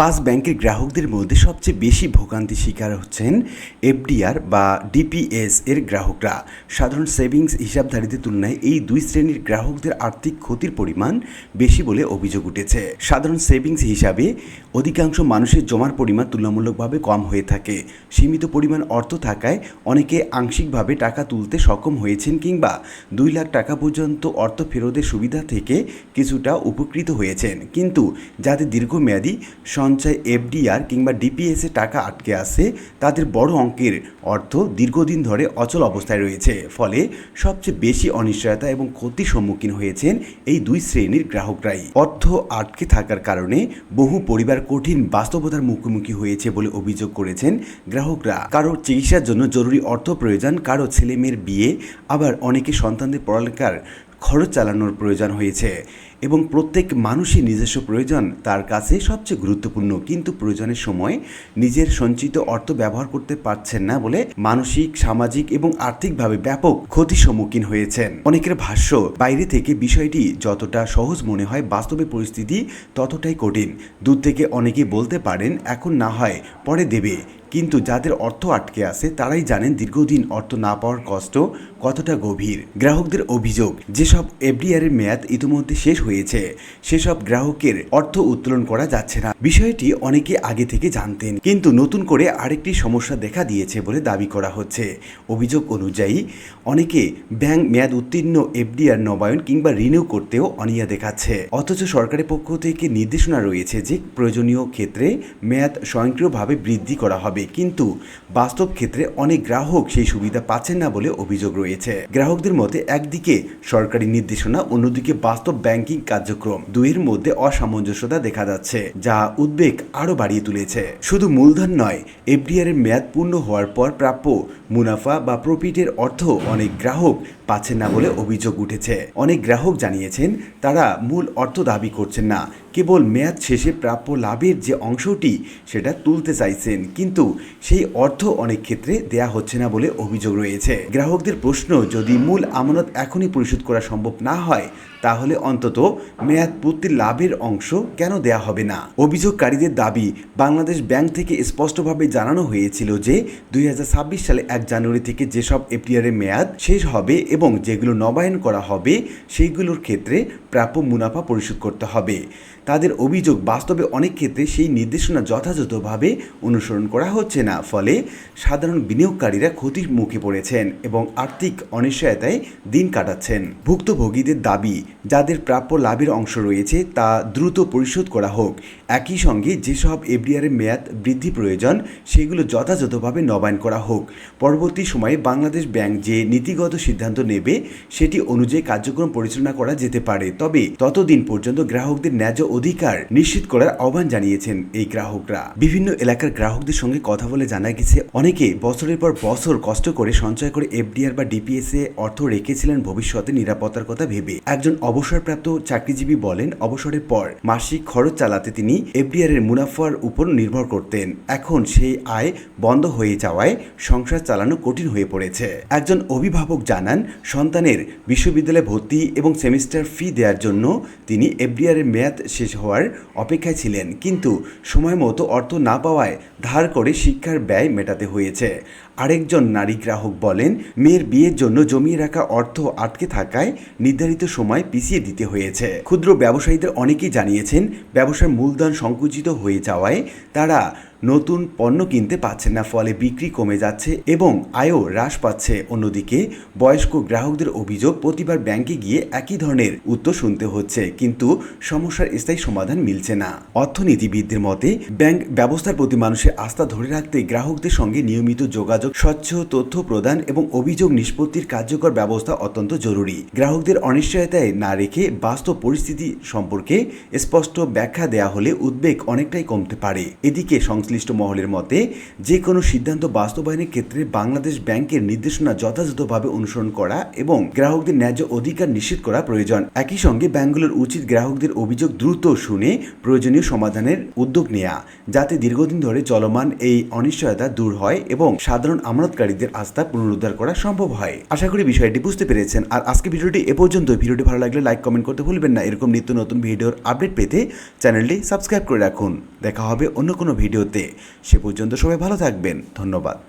পাঁচ ব্যাংকের গ্রাহকদের মধ্যে সবচেয়ে বেশি ভোগান্তি শিকার হচ্ছেন এফডিআর বা ডিপিএস এর গ্রাহকরা। সাধারণ সেভিংস হিসাবধারীদের তুলনায় এই দুই শ্রেণীর গ্রাহকদের আর্থিক ক্ষতির পরিমাণ বেশি বলে অভিযোগ উঠেছে। সাধারণ সেভিংস হিসাবে অধিকাংশ মানুষের জমার পরিমাণ তুলনামূলকভাবে কম হয়ে থাকে। সীমিত পরিমাণ অর্থ থাকায় অনেকে আংশিকভাবে টাকা তুলতে সক্ষম হয়েছেন কিংবা 2 লাখ টাকা পর্যন্ত অর্থ ফেরতের সুবিধা থেকে কিছুটা উপকৃত হয়েছেন। কিন্তু যাদের দীর্ঘমেয়াদী সঞ্চয় এফডিআর কিংবা ডিপিএসে টাকা আটকে আছে, তাদের বড় অঙ্কের অর্থ দীর্ঘদিন ধরে অচল অবস্থায় রয়েছে। ফলে সবচেয়ে বেশি অনিশ্চয়তা এবং ক্ষতির সম্মুখীন হয়েছেন এই দুই শ্রেণীর গ্রাহকরাই। অর্থ আটকে থাকার কারণে বহু পরিবার কঠিন বাস্তবতার মুখোমুখি হয়েছে বলে অভিযোগ করেছেন গ্রাহকরা। কারো চিকিৎসার জন্য জরুরি অর্থ প্রয়োজন, কারো ছেলেমেয়ের বিয়ে, আবার অনেকে সন্তানদের পড়ালেখার খরচ চালানোর প্রয়োজন হয়েছে এবং প্রত্যেক মানুষের নিজস্ব প্রয়োজন তার কাছে সবচেয়ে গুরুত্বপূর্ণ, কিন্তু প্রয়োজনের সময় নিজের সঞ্চিত অর্থ ব্যবহার করতে পারছেন না বলে মানসিক, সামাজিক এবং আর্থিকভাবে ব্যাপক ক্ষতির সম্মুখীন হয়েছেন। অনেকের ভাষ্য, বাইরে থেকে বিষয়টি যতটা সহজ মনে হয়, বাস্তবে পরিস্থিতি ততটাই কঠিন। দূর থেকে অনেকেই বলতে পারেন এখন না হয় পরে দেবে, কিন্তু যাদের অর্থ আটকে আছে তারাই জানেন দীর্ঘদিন অর্থ না পাওয়ার কষ্ট কতটা গভীর। গ্রাহকদের অভিযোগ, যেসব এফডিআর এর মেয়াদ ইতিমধ্যে শেষ হয়েছে সেসব গ্রাহকের অর্থ উত্তোলন করা যাচ্ছে না। বিষয়টি অনেকে আগে থেকে জানতেন, কিন্তু নতুন করে আরেকটি সমস্যা দেখা দিয়েছে বলে দাবি করা হচ্ছে। অভিযোগ অনুযায়ী অনেকে ব্যাংক মেয়াদ উত্তীর্ণ এফডিআর নবায়ন কিংবা রিনিউ করতেও অনীহা দেখাচ্ছে, অথচ সরকারের পক্ষ থেকে নির্দেশনা রয়েছে যে প্রয়োজনীয় ক্ষেত্রে মেয়াদ স্বয়ংক্রিয়ভাবে বৃদ্ধি করা হবে। কিন্তু বাস্তব ক্ষেত্রে অনেক গ্রাহক সেই সুবিধা পাচ্ছেন না বলে অভিযোগ রয়েছে। গ্রাহকদের মতে একদিকে সরকারি নির্দেশনা, অন্যদিকে বাস্তব ব্যাংকিং কার্যক্রম, দুইয়ের মধ্যে অসামঞ্জস্যতা দেখা যাচ্ছে, যা উদ্বেগ আরও বাড়িয়ে তুলেছে। শুধু মূলধন নয়, এফডিআর এর মেয়াদ পূর্ণ হওয়ার পর প্রাপ্য মুনাফা বা প্রফিটের অর্থ অনেক গ্রাহক পাচ্ছেন না বলে অভিযোগ উঠেছে। অনেক গ্রাহক জানিয়েছেন তারা মূল অর্থ দাবি করছেন না, কেবল মেয়াদ শেষে প্রাপ্য লাভের যে অংশটি সেটা তুলতে চাইছেন, কিন্তু সেই অর্থ অনেক ক্ষেত্রে দেয়া হচ্ছে না বলে অভিযোগ রয়েছে। গ্রাহকদের প্রশ্ন, যদি মূল আমানত এখনই পরিশোধ করা সম্ভব না হয় তাহলে অন্তত মেয়াদ পূর্তির লাভের অংশ কেন দেয়া হবে না? অভিযোগকারীদের দাবি, বাংলাদেশ ব্যাংক থেকে স্পষ্টভাবে জানানো হয়েছিল যে 2026 সালে 1 জানুয়ারি থেকে যেসব এফডিআর এর মেয়াদ শেষ হবে এবং যেগুলো নবায়ন করা হবে সেইগুলোর ক্ষেত্রে প্রাপ্য মুনাফা পরিশোধ করতে হবে। তাদের অভিযোগ, বাস্তবে অনেক ক্ষেত্রে সেই নির্দেশনা যথাযথভাবে অনুসরণ করা হচ্ছে না, ফলে সাধারণ বিনিয়োগকারীরা ক্ষতির মুখে পড়েছেন এবং আর্থিক অনিশ্চয়তায় দিন কাটাচ্ছেন। ভুক্তভোগীদের দাবি, যাদের প্রাপ্য লাভের অংশ রয়েছে তা দ্রুত পরিশোধ করা হোক। একই সঙ্গে যেসব এফডিআর এর মেয়াদ বৃদ্ধি প্রয়োজন সেগুলো যথাযথভাবে নবায়ন করা হোক। পরবর্তী সময়ে বাংলাদেশ ব্যাংক যে নীতিগত সিদ্ধান্ত নেবে সেটি অনুযায়ী কার্যক্রম পরিচালনা করা যেতে পারে, তবে ততদিন পর্যন্ত গ্রাহকদের ন্যায্য অধিকার নিশ্চিত করার আহ্বান জানিয়েছেন এই গ্রাহকরা। বিভিন্ন এলাকার গ্রাহকদের সঙ্গে কথা বলে জানা গেছে অনেকে বছরের পর বছর কষ্ট করে সঞ্চয় করে এফডিআর বা ডিপিএস এ অর্থ রেখেছিলেন ভবিষ্যতে নিরাপত্তার কথা ভেবে। একজন অবসরপ্রাপ্ত চাকরিজীবী বলেন, অবসরের পর মাসিক খরচ চালাতে তিনি এফডিআর এর মুনাফার উপর নির্ভর করতেন। এখন সেই আয় বন্ধ হয়ে যাওয়ায় সংসার চালানো কঠিন হয়ে পড়েছে। একজন অভিভাবক জানান, সন্তানের বিশ্ববিদ্যালয়ে ভর্তি এবং সেমিস্টার ফি দেওয়ার জন্য তিনি এফডিআর এর মেয়াদ শেষ হওয়ার অপেক্ষায় ছিলেন, কিন্তু সময় মতো অর্থ না পাওয়ায় ধার করে শিক্ষার ব্যয় মেটাতে হয়েছে। আরেকজন নারী গ্রাহক বলেন, মেয়ের বিয়ের জন্য জমিয়ে রাখা অর্থ আটকে থাকায় নির্ধারিত সময় পিছিয়ে দিতে হয়েছে। ক্ষুদ্র ব্যবসায়ীদের অনেকেই জানিয়েছেন ব্যবসার মূলধন সংকুচিত হয়ে যাওয়ায় তারা নতুন পণ্য কিনতে পারছেন না, ফলে বিক্রি কমে যাচ্ছে এবং আয়ও হ্রাস পাচ্ছে। অন্যদিকে বয়স্ক গ্রাহকদের অভিযোগ, প্রতিবার ব্যাংকে গিয়ে একই ধরনের উত্তর শুনতে হচ্ছে, কিন্তু সমস্যার স্থায়ী সমাধান মিলছে না। অর্থনীতিবিদদের মতে ব্যাংক ব্যবস্থার প্রতি মানুষের আস্থা ধরে রাখতে গ্রাহকদের সঙ্গে নিয়মিত যোগাযোগ, স্বচ্ছ তথ্য প্রদান এবং অভিযোগ নিষ্পত্তির কার্যকর ব্যবস্থা অত্যন্ত জরুরি। গ্রাহকদের অনিশ্চয়তায় না রেখে বাস্তব পরিস্থিতি সম্পর্কে স্পষ্ট ব্যাখ্যা দেওয়া হলে উদ্বেগ অনেকটাই কমতে পারে। এদিকে সংশ্লিষ্ট মহলের মতে যে কোনো সিদ্ধান্ত বাস্তবায়নের ক্ষেত্রে বাংলাদেশ ব্যাংকের নির্দেশনা যথাযথভাবে অনুসরণ করা এবং গ্রাহকদের ন্যায্য অধিকার নিশ্চিত করা প্রয়োজন। একই সঙ্গে ব্যাংকগুলোর উচিত গ্রাহকদের অভিযোগ দ্রুত শুনে প্রয়োজনীয় সমাধানের উদ্যোগ নেওয়া, যাতে দীর্ঘদিন ধরে চলমান এই অনিশ্চয়তা দূর হয় এবং সাধারণ আমানতকারীদের আস্থা পুনরুদ্ধার করা সম্ভব হয়। আশা করি বিষয়টি বুঝতে পেরেছেন। আর আজকে ভিডিওটি এ পর্যন্ত। ভিডিওটি ভালো লাগলে লাইক কমেন্ট করতে ভুলবেন না। এরকম নিত্য নতুন ভিডিওর আপডেট পেতে চ্যানেলটি সাবস্ক্রাইব করে রাখুন। দেখা হবে অন্য কোনো ভিডিওতে। সে পর্যন্ত সবাই ভালো থাকবেন। ধন্যবাদ।